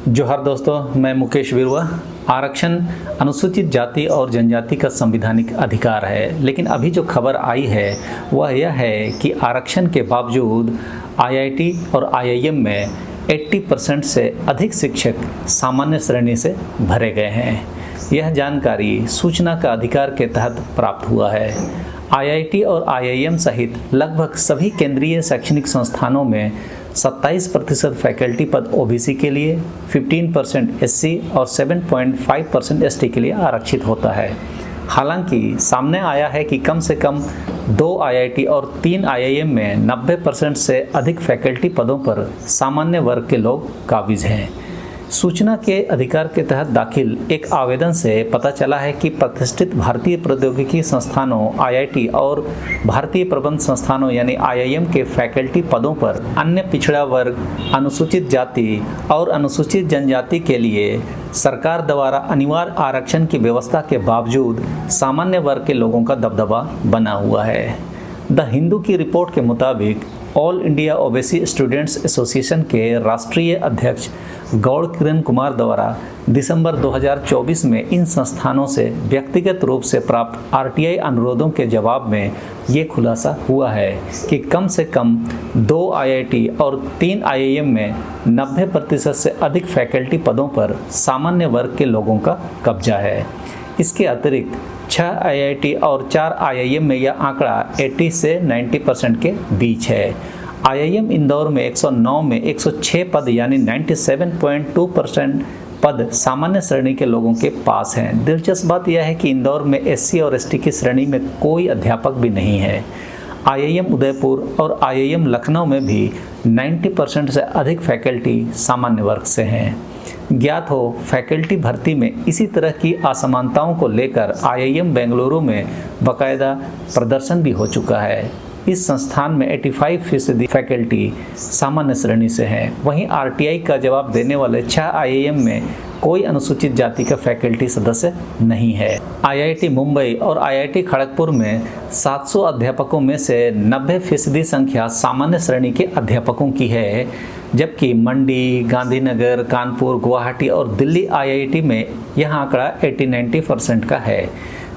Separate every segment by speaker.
Speaker 1: जोहार दोस्तों, मैं मुकेश बिरुआ। आरक्षण अनुसूचित जाति और जनजाति का संवैधानिक अधिकार है, लेकिन अभी जो खबर आई है वह यह है कि आरक्षण के बावजूद आईआईटी और आईआईएम में 80% से अधिक शिक्षक सामान्य श्रेणी से भरे गए हैं। यह जानकारी सूचना का अधिकार के तहत प्राप्त हुआ है। आईआईटी और आईआईएम सहित लगभग सभी केंद्रीय शैक्षणिक संस्थानों में 27% फैकल्टी पद ओबीसी के लिए, 15% एससी और 7.5% एसटी के लिए आरक्षित होता है। हालांकि सामने आया है कि कम से कम 2 आईआईटी और 3 आईआईएम में 90% से अधिक फैकल्टी पदों पर सामान्य वर्ग के लोग काबिज हैं। सूचना के अधिकार के तहत दाखिल एक आवेदन से पता चला है कि प्रतिष्ठित भारतीय प्रौद्योगिकी संस्थानों आईआईटी और भारतीय प्रबंध संस्थानों यानी आईआईएम के फैकल्टी पदों पर अन्य पिछड़ा वर्ग, अनुसूचित जाति और अनुसूचित जनजाति के लिए सरकार द्वारा अनिवार्य आरक्षण की व्यवस्था के बावजूद सामान्य वर्ग के लोगों का दबदबा बना हुआ है। द हिंदू की रिपोर्ट के मुताबिक all India OBC students association के राष्ट्रीय अध्यक्ष गौड़ किरण कुमार द्वारा दिसंबर 2024 में इन संस्थानों से व्यक्तिगत रूप से प्राप्त आरटीआई अनुरोधों के जवाब में ये खुलासा हुआ है कि कम से कम 2 आईआईटी और 3 आईआईएम में 90% से अधिक फैकल्टी पदों पर सामान्य वर्ग के लोगों का कब्जा है। इसके अतिरिक्त 6 आईआईटी और 4 आईआईएम में यह आंकड़ा 80 से 90% के बीच है। आईआईएम इंदौर में 109 में 106 पद यानी 97.2% पद सामान्य श्रेणी के लोगों के पास हैं। दिलचस्प बात यह है कि इंदौर में एससी और एसटी की श्रेणी में कोई अध्यापक भी नहीं है। आईआईएम उदयपुर और आईआईएम लखनऊ में भी 90% से अधिक फैकल्टी सामान्य वर्ग से हैं। ज्ञात हो, फैकल्टी भर्ती में इसी तरह की असमानताओं को लेकर आईआईएम बेंगलुरु में बाकायदा प्रदर्शन भी हो चुका है। इस संस्थान में 85% फैकल्टी सामान्य श्रेणी से हैं। वहीं आरटीआई का जवाब देने वाले 6 आईआईएम में कोई अनुसूचित जाति का फैकल्टी सदस्य नहीं है। आईआईटी मुंबई और आईआईटी खड़गपुर में 700 अध्यापकों में से 90% संख्या सामान्य श्रेणी के अध्यापकों की है, जबकि मंडी, गांधीनगर, कानपुर, गुवाहाटी और दिल्ली आईआईटी में यह आंकड़ा 80-90% का है।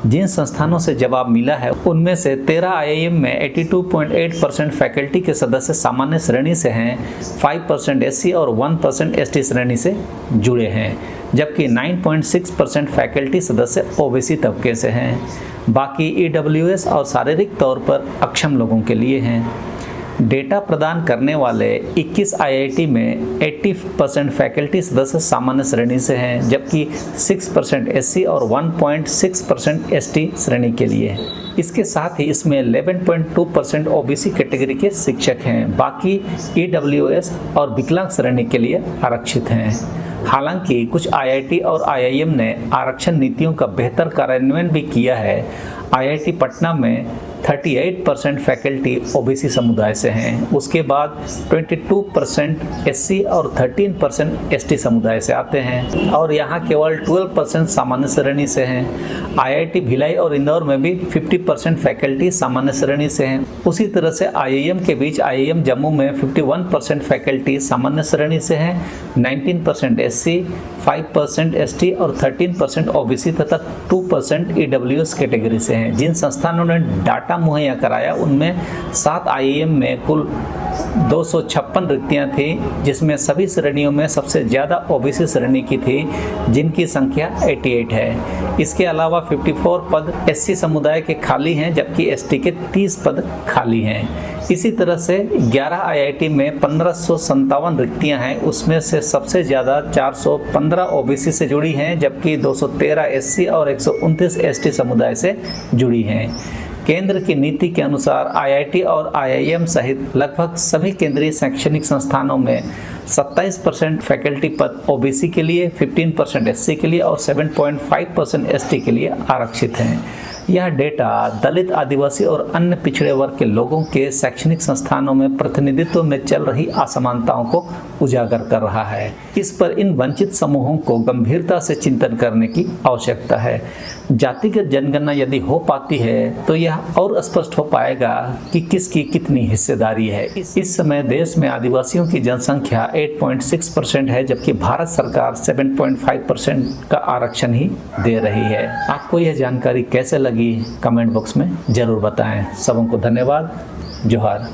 Speaker 1: जिन संस्थानों से जवाब मिला है उनमें से 13 आईआईएम में 82.8% फैकल्टी के सदस्य सामान्य श्रेणी से हैं, 5% एससी और 1% एसटी श्रेणी से जुड़े हैं, जबकि 9.6% फैकल्टी सदस्य ओबीसी तबके से हैं। बाकी ईडब्ल्यूएस और शारीरिक तौर पर अक्षम लोगों के लिए हैं। डेटा प्रदान करने वाले 21 आईआईटी में 80% फैकल्टी सदस्य सामान्य श्रेणी से हैं, जबकि 6% एससी और 1.6% एसटी श्रेणी के लिए है। इसके साथ ही इसमें 11.2% ओबीसी कैटेगरी के शिक्षक हैं। बाकी ईडब्ल्यूएस और विकलांग श्रेणी के लिए आरक्षित हैं। हालांकि कुछ आईआईटी और आईआईएम ने आरक्षण नीतियों का बेहतर कार्यान्वयन भी किया है। आईआईटी पटना में 38% फैकल्टी ओबीसी समुदाय से हैं। उसके बाद 22% एससी और 13% एसटी समुदाय से आते हैं और यहाँ केवल 12% सामान्य श्रेणी से हैं। आईआईटी भिलाई और इंदौर में भी 50% फैकल्टी सामान्य श्रेणी से हैं। उसी तरह से आईआईएम के बीच आईआईएम जम्मू में 51% फैकल्टी सामान्य श्रेणी से हैं, 19% एससी, 5% एसटी और 13% ओबीसी तथा 2% ईडब्ल्यूएस कैटेगरी से हैं। जिन संस्थानों ने डाटा मुहैया कराया उनमें 7 आईआईएम में कुल 256 रिक्तियां थी, जिसमें सभी श्रेणियों में सबसे ज़्यादा ओबीसी श्रेणी की थी, जिनकी संख्या 88 है। इसके अलावा 54 पद एससी समुदाय के खाली हैं, जबकि एसटी के 30 पद खाली हैं। इसी तरह से 11 आईआईटी में 1557 रिक्तियां हैं, उसमें से सबसे ज़्यादा 415 ओबीसी से जुड़ी हैं, जबकि 213 एससी और 129 एसटी समुदाय से जुड़ी हैं। केंद्र की नीति के अनुसार आईआईटी और आईआईएम सहित लगभग सभी केंद्रीय शैक्षणिक संस्थानों में 27% फैकल्टी पद ओबीसी के लिए, 15% एससी के लिए और 7.5% एसटी के लिए आरक्षित हैं। यह डेटा दलित, आदिवासी और अन्य पिछड़े वर्ग के लोगों के शैक्षणिक संस्थानों में प्रतिनिधित्व में चल रही असमानताओं को उजागर कर रहा है। इस पर इन वंचित समूहों को गंभीरता से चिंतन करने की आवश्यकता है। जातिगत जनगणना यदि हो पाती है तो यह और स्पष्ट हो पाएगा कि किसकी कितनी हिस्सेदारी है। इस समय देश में आदिवासियों की जनसंख्या 8.6% है, जबकि भारत सरकार 7.5% का आरक्षण ही दे रही है। आपको यह जानकारी कैसे लगी कमेंट बॉक्स में जरूर बताएं। सबों को धन्यवाद। जोहार।